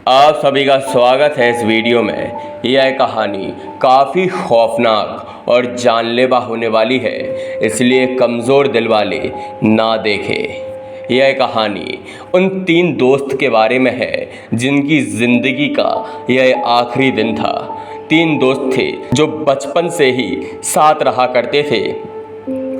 आप सभी का स्वागत है इस वीडियो में। यह कहानी काफ़ी खौफनाक और जानलेवा होने वाली है, इसलिए कमज़ोर दिल वाले ना देखें। यह कहानी उन 3 दोस्त के बारे में है जिनकी ज़िंदगी का यह आखिरी दिन था। 3 दोस्त थे जो बचपन से ही साथ रहा करते थे।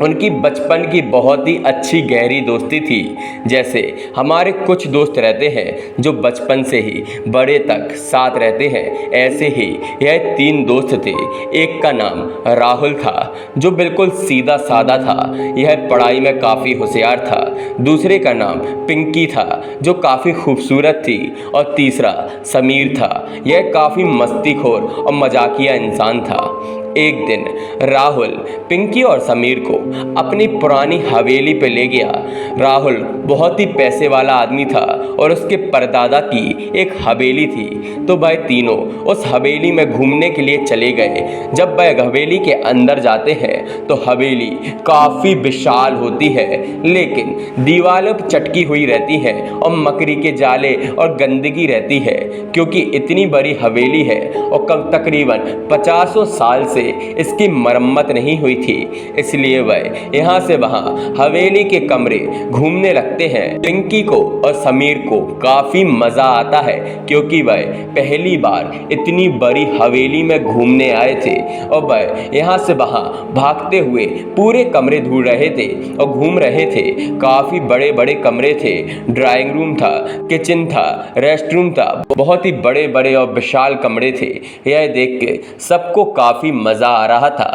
उनकी बचपन की बहुत ही अच्छी गहरी दोस्ती थी। जैसे हमारे कुछ दोस्त रहते हैं जो बचपन से ही बड़े तक साथ रहते हैं, ऐसे ही यह 3 दोस्त थे। एक का नाम राहुल था जो बिल्कुल सीधा साधा था, यह पढ़ाई में काफ़ी होशियार था। दूसरे का नाम पिंकी था जो काफ़ी खूबसूरत थी, और तीसरा समीर था, यह काफ़ी मस्तीखोर और मजाकिया इंसान था। एक दिन राहुल पिंकी और समीर को अपनी पुरानी हवेली पे ले गया। राहुल बहुत ही पैसे वाला आदमी था और उसके परदादा की एक हवेली थी, तो वह तीनों उस हवेली में घूमने के लिए चले गए। जब वह हवेली के अंदर जाते हैं तो हवेली काफ़ी विशाल होती है, लेकिन दीवारों पर चटकी हुई रहती है और मकड़ी के जाले और गंदगी रहती है, क्योंकि इतनी बड़ी हवेली है और कब तकरीबन 50 साल से इसकी मरम्मत नहीं हुई थी। इसलिए वह यहाँ से वहाँ हवेली के कमरे घूमने लगते हैं। पिंकी को और समीर को काफ़ी मज़ा आता है, क्योंकि वह पहली बार इतनी बड़ी हवेली में घूमने आए थे और वह यहाँ से वहाँ भागते हुए पूरे कमरे ढूंढ रहे थे और घूम रहे थे। काफ़ी बड़े बड़े कमरे थे, ड्राइंग रूम था, किचन था, रेस्ट रूम था, बहुत ही बड़े बड़े और विशाल कमरे थे। यह देख के सबको काफ़ी मज़ा आ रहा था।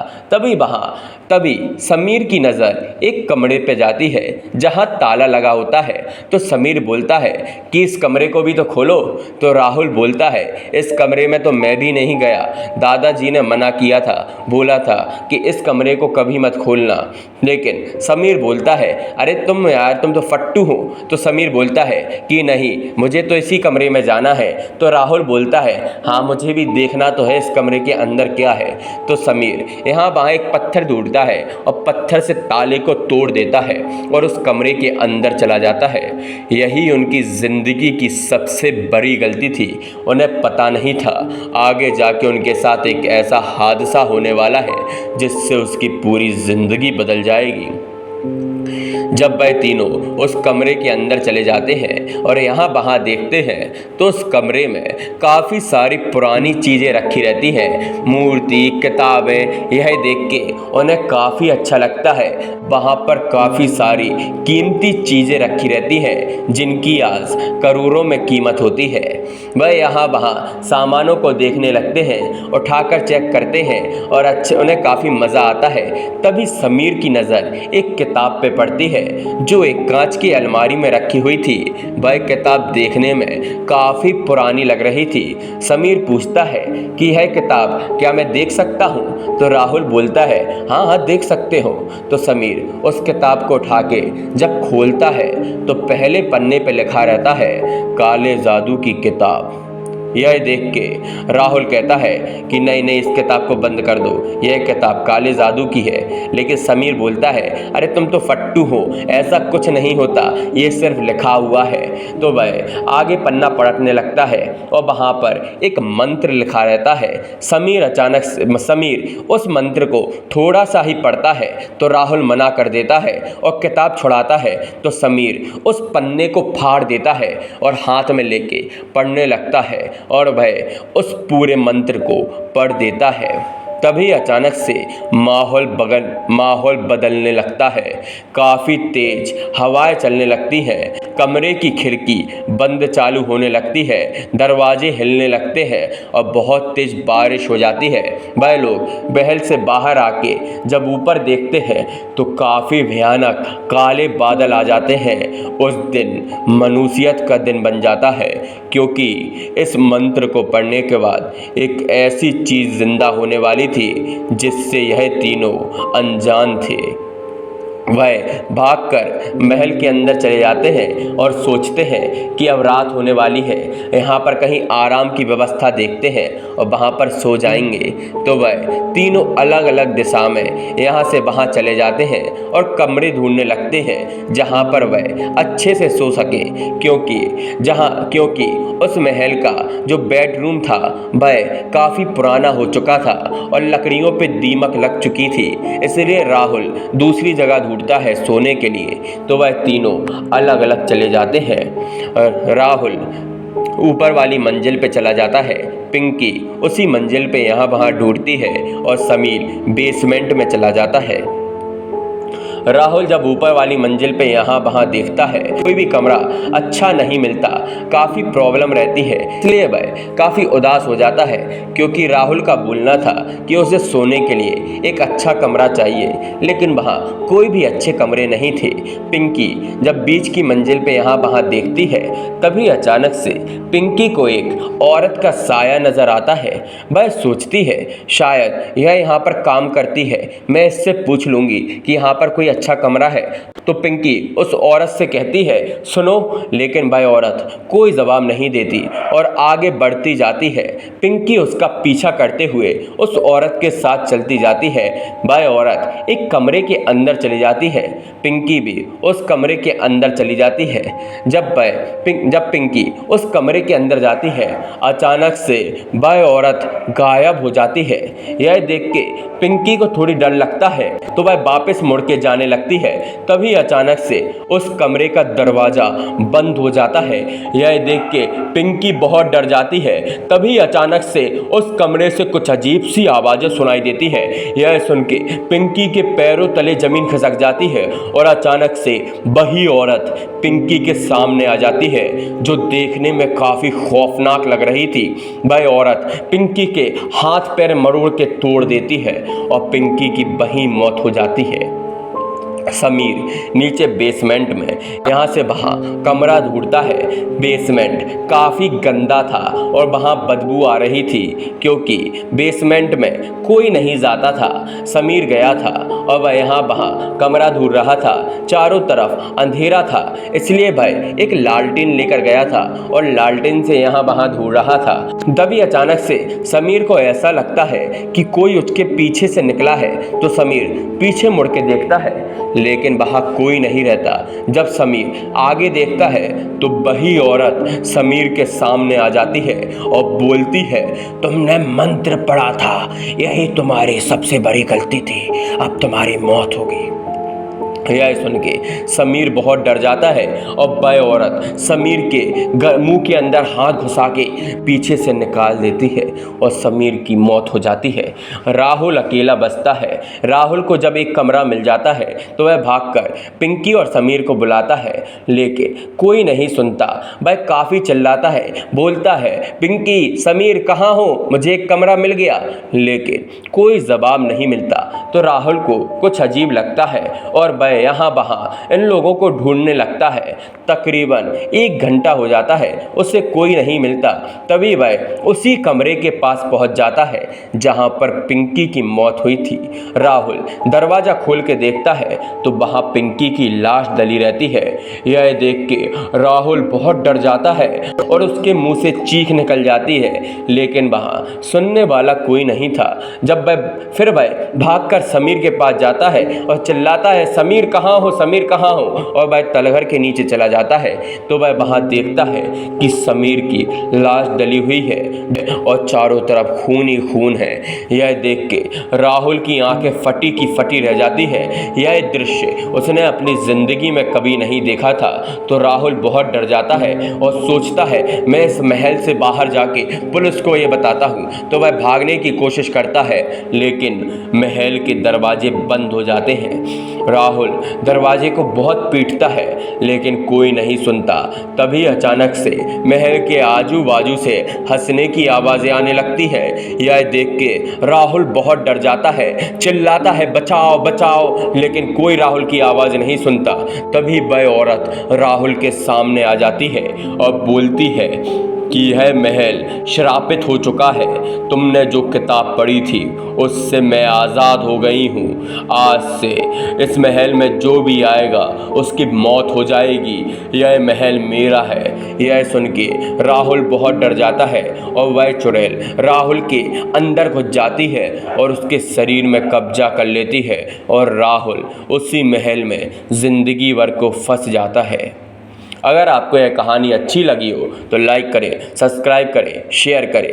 तभी समीर की नज़र एक कमरे पे जाती है जहाँ ताला लगा होता है। तो समीर बोलता है कि इस कमरे को भी तो खोलो। तो राहुल बोलता है इस कमरे में तो मैं भी नहीं गया, दादाजी ने मना किया था, बोला था कि इस कमरे को कभी मत खोलना। लेकिन समीर बोलता है अरे तुम तो फट्टू हो। तो समीर बोलता है कि नहीं, मुझे तो इसी कमरे में जाना है। तो राहुल बोलता है हाँ, मुझे भी देखना तो है इस कमरे के अंदर क्या है। तो समीर यहाँ वहाँ एक पत्थर ढूंढता है और पत्थर से ताले को तोड़ देता है और उस कमरे के अंदर चला जाता है। यही उनकी ज़िंदगी की सबसे बड़ी गलती थी। उन्हें पता नहीं था आगे जाके उनके साथ एक ऐसा हादसा होने वाला है जिससे उसकी पूरी ज़िंदगी बदल जाएगी। जब वह तीनों उस कमरे के अंदर चले जाते हैं और यहाँ वहाँ देखते हैं तो उस कमरे में काफ़ी सारी पुरानी चीज़ें रखी रहती हैं, मूर्ति, किताबें। यह देख के उन्हें काफ़ी अच्छा लगता है। वहाँ पर काफ़ी सारी कीमती चीज़ें रखी रहती हैं जिनकी आज करोड़ों में कीमत होती है। वह यहाँ वहाँ सामानों को देखने लगते हैं, उठाकर चेक करते हैं और उन्हें काफ़ी मज़ा आता है। तभी समीर की नज़र एक किताब पे पड़ती है जो एक कांच की अलमारी में रखी हुई थी। वह किताब देखने में काफ़ी पुरानी लग रही थी। समीर पूछता है कि यह किताब क्या मैं देख सकता हूँ? तो राहुल बोलता है हाँ हाँ, देख सकते हो। तो समीर उस किताब को उठा के जब खोलता है तो पहले पन्ने पे लिखा रहता है काले जादू की किताब। यह देख के राहुल कहता है कि नहीं नहीं, इस किताब को बंद कर दो, यह किताब काले जादू की है। लेकिन समीर बोलता है अरे तुम तो फट्टू हो, ऐसा कुछ नहीं होता, ये सिर्फ लिखा हुआ है। तो वह आगे पन्ना पलटने लगता है और वहाँ पर एक मंत्र लिखा रहता है। समीर उस मंत्र को थोड़ा सा ही पढ़ता है तो राहुल मना कर देता है और किताब छुड़ाता है। तो समीर उस पन्ने को फाड़ देता है और हाथ में लेके पढ़ने लगता है और वह उस पूरे मंत्र को पढ़ देता है। तभी अचानक से माहौल बदलने लगता है। काफ़ी तेज हवाएं चलने लगती हैं, कमरे की खिड़की बंद चालू होने लगती है, दरवाजे हिलने लगते हैं और बहुत तेज बारिश हो जाती है। वह लोग महल से बाहर आके जब ऊपर देखते हैं तो काफ़ी भयानक काले बादल आ जाते हैं। उस दिन मनुष्यत का दिन बन जाता है, क्योंकि इस मंत्र को पढ़ने के बाद एक ऐसी चीज़ जिंदा होने वाली थी जिससे यह तीनों अनजान थे। वह भागकर महल के अंदर चले जाते हैं और सोचते हैं कि अब रात होने वाली है, यहाँ पर कहीं आराम की व्यवस्था देखते हैं और वहाँ पर सो जाएंगे। तो वह तीनों अलग अलग दिशा में यहाँ से वहाँ चले जाते हैं और कमरे ढूंढने लगते हैं जहाँ पर वह अच्छे से सो सके, क्योंकि उस महल का जो बेडरूम था वह काफ़ी पुराना हो चुका था और लकड़ियों पे दीमक लग चुकी थी। इसलिए राहुल दूसरी जगह ढूंढता है सोने के लिए। तो वह तीनों अलग अलग चले जाते हैं। राहुल ऊपर वाली मंजिल पे चला जाता है, पिंकी उसी मंजिल पे यहाँ वहाँ ढूंढती है और समीर बेसमेंट में चला जाता है। राहुल जब ऊपर वाली मंजिल पे यहाँ वहाँ देखता है, कोई भी कमरा अच्छा नहीं मिलता, काफ़ी प्रॉब्लम रहती है। इसलिए वह काफ़ी उदास हो जाता है, क्योंकि राहुल का बोलना था कि उसे सोने के लिए एक अच्छा कमरा चाहिए, लेकिन वहाँ कोई भी अच्छे कमरे नहीं थे। पिंकी जब बीच की मंजिल पे यहाँ वहाँ देखती है, तभी अचानक से पिंकी को एक औरत का साया नज़र आता है। वह सोचती है शायद यह यहाँ पर काम करती है, मैं इससे पूछ लूँगी कि यहाँ पर कोई अच्छा कमरा है। तो पिंकी उस औरत से कहती है सुनो, लेकिन वह औरत कोई जवाब नहीं देती और आगे बढ़ती जाती है। पिंकी उसका पीछा करते हुए उस औरत के साथ चलती जाती है। वह औरत एक कमरे के अंदर चली जाती है, पिंकी भी उस कमरे के अंदर चली जाती है। जब पिंकी उस कमरे के अंदर जाती है, अचानक से वह औरत गायब हो जाती है। यह देख के पिंकी को थोड़ी डर लगता है, तो वह वापस मुड़ के जाने लगती है। तभी अचानक से उस कमरे का दरवाजा बंद हो जाता है। यह देख के पिंकी बहुत डर जाती है। तभी अचानक से उस कमरे से कुछ अजीब सी आवाज़ें सुनाई देती है। यह सुन के पिंकी के पैरों तले जमीन खिसक जाती है और अचानक से वही औरत पिंकी के सामने आ जाती है, जो देखने में काफ़ी खौफनाक लग रही थी। वह औरत पिंकी के हाथ पैर मरोड़ के तोड़ देती है और पिंकी की वहीं मौत हो जाती है। समीर नीचे बेसमेंट में यहाँ से वहाँ कमरा ढूंढता है। बेसमेंट काफ़ी गंदा था और वहाँ बदबू आ रही थी, क्योंकि बेसमेंट में कोई नहीं जाता था। समीर गया था और वह यहाँ वहाँ कमरा ढूंढ रहा था। चारों तरफ अंधेरा था, इसलिए वह एक लालटेन लेकर गया था और लालटेन से यहाँ वहाँ ढूंढ रहा था। तभी अचानक से समीर को ऐसा लगता है कि कोई उसके पीछे से निकला है। तो समीर पीछे मुड़ के देखता है, लेकिन वहाँ कोई नहीं रहता। जब समीर आगे देखता है तो वही औरत समीर के सामने आ जाती है और बोलती है तुमने मंत्र पढ़ा था, यही तुम्हारी सबसे बड़ी गलती थी, अब तुम्हारी मौत होगी। यह सुन के समीर बहुत डर जाता है और वह औरत समीर के मुंह के अंदर हाथ घुसा के पीछे से निकाल देती है और समीर की मौत हो जाती है। राहुल अकेला बचता है। राहुल को जब एक कमरा मिल जाता है तो वह भागकर पिंकी और समीर को बुलाता है, लेकिन कोई नहीं सुनता। वह काफ़ी चिल्लाता है, बोलता है पिंकी, समीर कहाँ हो, मुझे एक कमरा मिल गया, लेकिन कोई जवाब नहीं मिलता। तो राहुल को कुछ अजीब लगता है और वह यहाँ वहाँ इन लोगों को ढूंढने लगता है। तकरीबन 1 घंटा हो जाता है, उसे कोई नहीं मिलता। तभी वह उसी कमरे के पास पहुँच जाता है जहाँ पर पिंकी की मौत हुई थी। राहुल दरवाज़ा खोल के देखता है तो वहाँ पिंकी की लाश डली रहती है। यह देख के राहुल बहुत डर जाता है और उसके मुंह से चीख निकल जाती है, लेकिन वहाँ सुनने वाला कोई नहीं था। जब वह भागकर समीर के पास जाता है और चिल्लाता है समीर कहाँ हो, समीर कहाँ हो, और वह तलघर के नीचे चला जाता है तो वह वहाँ देखता है कि समीर की लाश डली हुई है और चारों तरफ खून ही खून है। यह देख के राहुल की आंखें फटी की फटी रह जाती है। यह दृश्य उसने अपनी ज़िंदगी में कभी नहीं देखा था। तो राहुल बहुत डर जाता है और सोचता है मैं इस महल से बाहर जाके पुलिस को ये बताता हूँ। तो वह भागने की कोशिश करता है, लेकिन महल के दरवाजे बंद हो जाते हैं। राहुल दरवाजे को बहुत पीटता है, लेकिन कोई नहीं सुनता। तभी अचानक से महल के आजू बाजू से हंसने की आवाज़ें आने लगती है। यह देख के राहुल बहुत डर जाता है, चिल्लाता है बचाओ बचाओ, लेकिन कोई राहुल की आवाज़ नहीं सुनता। तभी वह औरत राहुल के सामने आ जाती है और बोलती है कि यह महल श्रापित हो चुका है। तुमने जो किताब पढ़ी थी उससे मैं आज़ाद हो गई हूँ। आज से इस महल में जो भी आएगा उसकी मौत हो जाएगी। यह महल मेरा है। यह सुन के राहुल बहुत डर जाता है और वह चुड़ैल राहुल के अंदर घुस जाती है और उसके शरीर में कब्जा कर लेती है और राहुल उसी महल में ज़िंदगी भर को फंस जाता है। अगर आपको यह कहानी अच्छी लगी हो तो लाइक करें, सब्सक्राइब करें, शेयर करें।